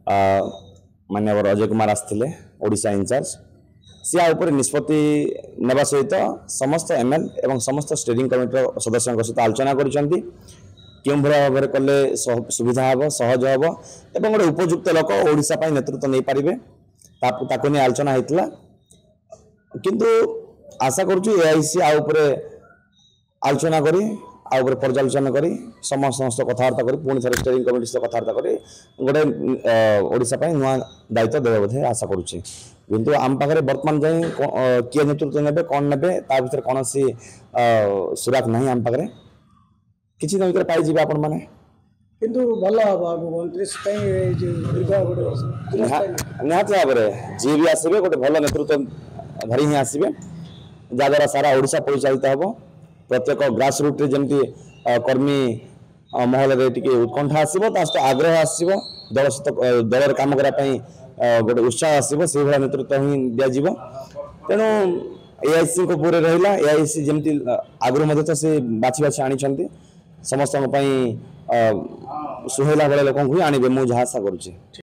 माननीय अजय कुमार आसते ओडिशा इंचार्ज सी ऊपर निष्पत्ति नेबा सहित समस्त एमएल एवं समस्त स्टीयरिंग कमिटी सदस्यों सहित आलोचना करें क्यों भाव में कले सुविधा हम सहज हम एवं गोटे उपयुक्त लोक ओडिशा नेतृत्व नहीं पारे ताकू नहीं आलोचना होता किंतु आशा करुँ एआईसी आलोचना करी पर्यालोचना करी समस्त कथबार्ता करी पुणी थे स्टीयरिंग कमिटी सहित कथबार्ता करी गोटे ओडिशा नुआ दायित्व देवे बोधे आशा करुँचे किंतु आम पाखे बर्तमान जाए किए नेतृत्व ने कौन ने ता भर कौन सी सुराग ना आम पाखे किसी दिन पाई आपण मैंने किंतु भल निहत भाव जी भी आसवे गोटे भल नेतृत्व धरी ही आसवे जहाद्वारा सारा ओडिशा परिचालित हम प्रत्येक ग्रास रूट जमी कर्मी महल उत्कंठा आसो सहित आग्रह आसो दल सहित दल कम करने गोटे उत्साह आसो से भाया नेतृत्व ही दिज्व तेणु एआईसी पूरे रहा एआईसी जमी आगु तो से बाछी बाछी आनी समस्त सुहेला भाई लोक ही आणवे मुझे आशा करुँचे।